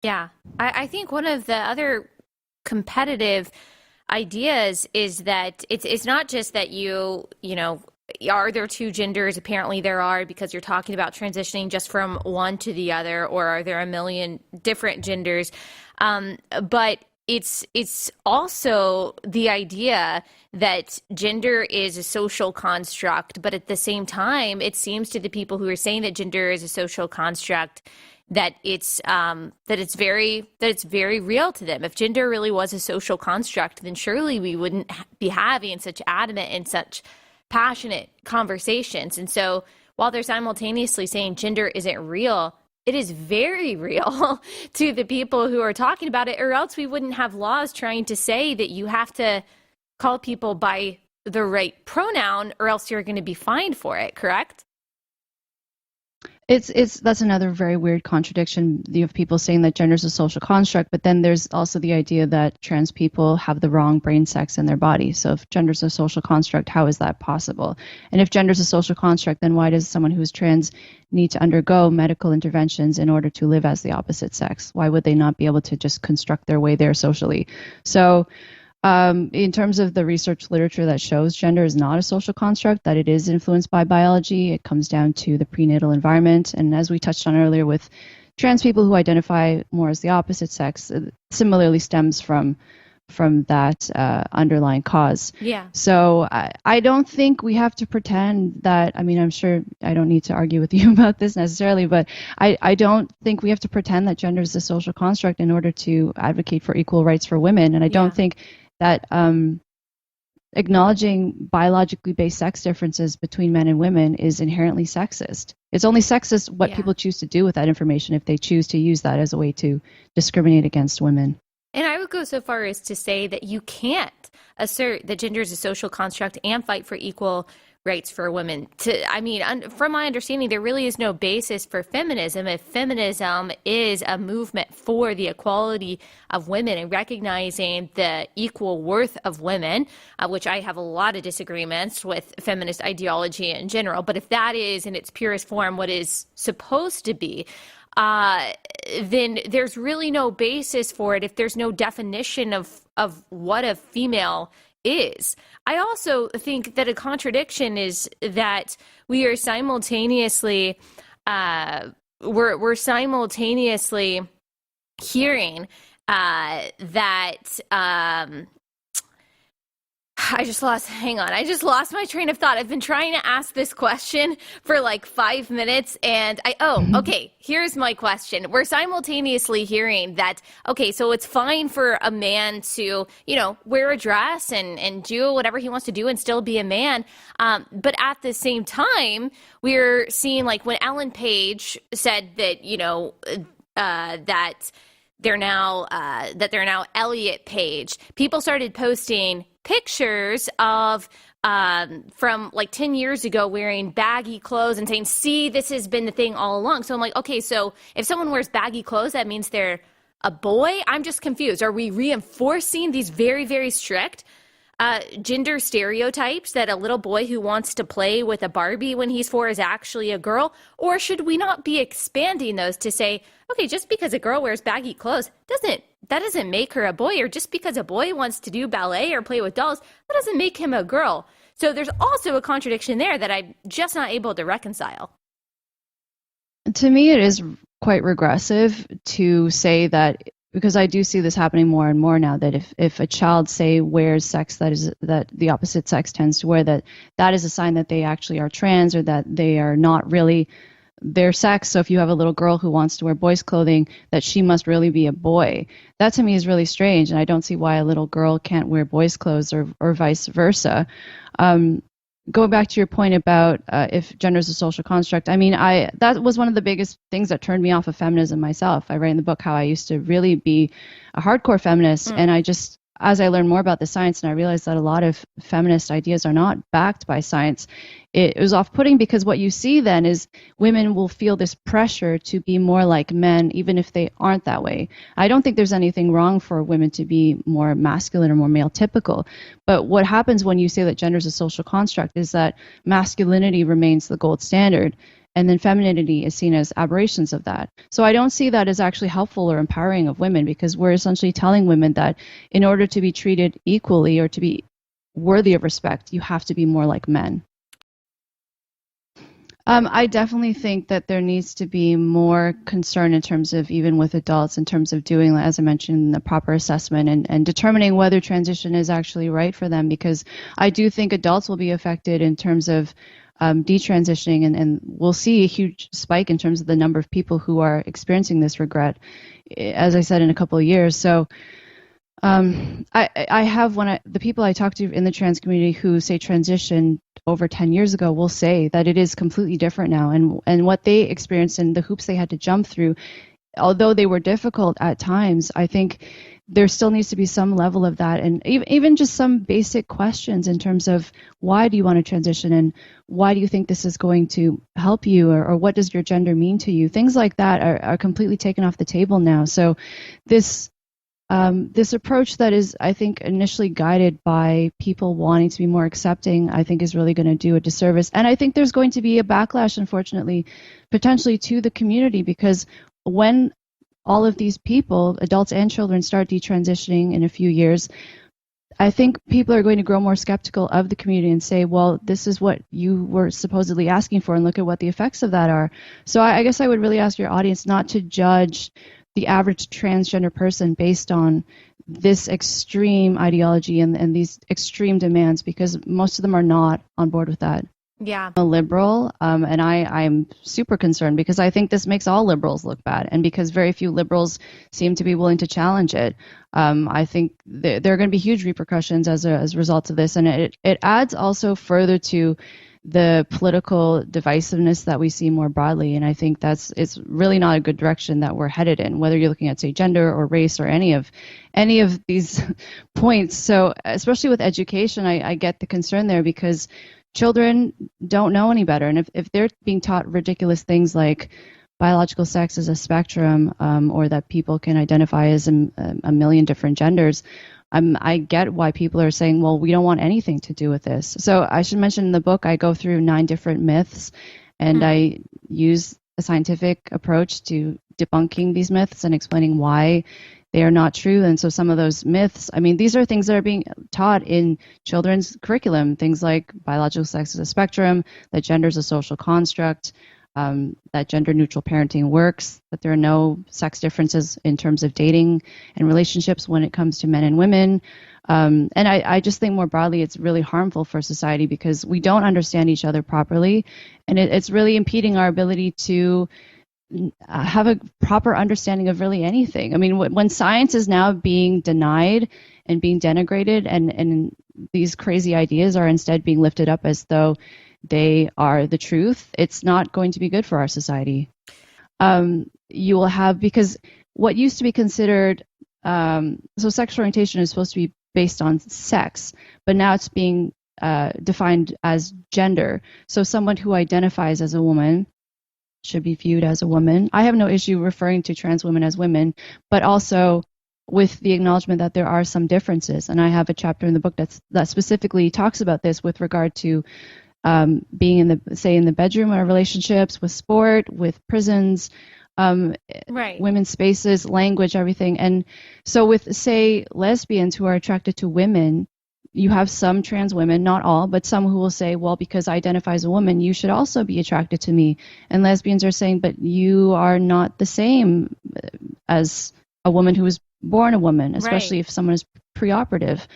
Yeah. I think one of the other competitive ideas is that it's not just that are there two genders? Apparently there are, because you're talking about transitioning just from one to the other, or are there a million different genders? But it's also the idea that gender is a social construct, but at the same time, it seems to the people who are saying that gender is a social construct that it's very real to them. If gender really was a social construct, then surely we wouldn't be having such adamant and such passionate conversations. And so while they're simultaneously saying gender isn't real, it is very real to the people who are talking about it, or else we wouldn't have laws trying to say that you have to call people by the right pronoun, or else you're going to be fined for it, correct? It's that's another very weird contradiction. You have people saying that gender is a social construct, but then there's also the idea that trans people have the wrong brain sex in their body. So if gender is a social construct, how is that possible? And if gender is a social construct, then why does someone who is trans need to undergo medical interventions in order to live as the opposite sex? Why would they not be able to just construct their way there socially? So in terms of the research literature that shows gender is not a social construct, that it is influenced by biology, it comes down to the prenatal environment. And as we touched on earlier with trans people who identify more as the opposite sex, it similarly stems from that underlying cause. Yeah. So I don't think we have to pretend that, I mean, I'm sure I don't need to argue with you about this necessarily, but I don't think we have to pretend that gender is a social construct in order to advocate for equal rights for women. And I don't think that acknowledging biologically based sex differences between men and women is inherently sexist. It's only sexist what people choose to do with that information if they choose to use that as a way to discriminate against women. And I would go so far as to say that you can't assert that gender is a social construct and fight for equal rights for women. From my understanding, there really is no basis for feminism if feminism is a movement for the equality of women and recognizing the equal worth of women, which I have a lot of disagreements with feminist ideology in general. But if that is in its purest form what is supposed to be, then there's really no basis for it if there's no definition of what a female is. I also think that a contradiction is that we are simultaneously we're simultaneously hearing that I just lost my train of thought. I've been trying to ask this question for like 5 minutes okay, here's my question. We're simultaneously hearing that, okay, so it's fine for a man to, wear a dress and do whatever he wants to do and still be a man. But at the same time, we're seeing like when Ellen Page said that, that they're now Elliot Page, people started posting pictures of from like 10 years ago wearing baggy clothes and saying, see, this has been the thing all along. So I'm like, okay, so if someone wears baggy clothes, that means they're a boy? I'm just confused. Are we reinforcing these very, very strict gender stereotypes that a little boy who wants to play with a Barbie when he's 4 is actually a girl? Or should we not be expanding those to say, okay, just because a girl wears baggy clothes doesn't make her a boy, or just because a boy wants to do ballet or play with dolls, that doesn't make him a girl. So there's also a contradiction there that I'm just not able to reconcile. To me, it is quite regressive to say that, because I do see this happening more and more now, that if a child, say, wears sex that the opposite sex tends to wear, that is a sign that they actually are trans, or that they are not really their sex. So if you have a little girl who wants to wear boys' clothing, that she must really be a boy. That to me is really strange, and I don't see why a little girl can't wear boys' clothes or vice versa. Going back to your point about if gender is a social construct, that was one of the biggest things that turned me off of feminism myself. I write in the book how I used to really be a hardcore feminist, and as I learned more about the science and I realized that a lot of feminist ideas are not backed by science, it was off-putting, because what you see then is women will feel this pressure to be more like men, even if they aren't that way. I don't think there's anything wrong for women to be more masculine or more male typical. But what happens when you say that gender is a social construct is that masculinity remains the gold standard. and then femininity is seen as aberrations of that. So I don't see that as actually helpful or empowering of women, because we're essentially telling women that in order to be treated equally or to be worthy of respect, you have to be more like men. I definitely think that there needs to be more concern in terms of, even with adults, in terms of doing, as I mentioned, the proper assessment and determining whether transition is actually right for them, because I do think adults will be affected in terms of detransitioning, and we'll see a huge spike in terms of the number of people who are experiencing this regret, as I said, in a couple of years. So I have the people I talk to in the trans community who say transition over 10 years ago will say that it is completely different now, and what they experienced and the hoops they had to jump through, although they were difficult at times, I think there still needs to be some level of that, and even just some basic questions in terms of why do you want to transition, and why do you think this is going to help you, or what does your gender mean to you? Things like that are completely taken off the table now. So this approach that is, I think, initially guided by people wanting to be more accepting, I think is really going to do a disservice. And I think there's going to be a backlash, unfortunately, potentially to the community, because when all of these people, adults and children, start detransitioning in a few years, I think people are going to grow more skeptical of the community and say, well, this is what you were supposedly asking for, and look at what the effects of that are. So I guess I would really ask your audience not to judge the average transgender person based on this extreme ideology and these extreme demands, because most of them are not on board with that. Yeah. I'm a liberal, and I'm super concerned because I think this makes all liberals look bad, and because very few liberals seem to be willing to challenge it. I think there are going to be huge repercussions as a result of this, and it adds also further to the political divisiveness that we see more broadly, and I think it's really not a good direction that we're headed in, whether you're looking at, say, gender or race or any of these points. So especially with education, I get the concern there, because children don't know any better, and if they're being taught ridiculous things like biological sex is a spectrum, or that people can identify as a million different genders, I get why people are saying, well, we don't want anything to do with this. So I should mention, in the book, I go through 9 different myths, and I use a scientific approach to debunking these myths and explaining why they are not true. And so some of those myths, I mean, these are things that are being taught in children's curriculum, things like biological sex is a spectrum, that gender is a social construct, that gender-neutral parenting works, that there are no sex differences in terms of dating and relationships when it comes to men and women. And I just think more broadly it's really harmful for society, because we don't understand each other properly, and it's really impeding our ability to have a proper understanding of really anything. I mean, when science is now being denied and being denigrated, and these crazy ideas are instead being lifted up as though they are the truth, it's not going to be good for our society. You will have, because what used to be considered, so sexual orientation is supposed to be based on sex, but now it's being defined as gender. So someone who identifies as a woman should be viewed as a woman. I have no issue referring to trans women as women, but also with the acknowledgement that there are some differences. And I have a chapter in the book that specifically talks about this with regard to being in the bedroom or relationships, with sport, with prisons, Right. women's spaces, language, everything. And so with, say, lesbians who are attracted to women, you have some trans women, not all, but some who will say, well, because I identify as a woman, you should also be attracted to me. And lesbians are saying, but you are not the same as a woman who was born a woman, especially if someone is preoperative.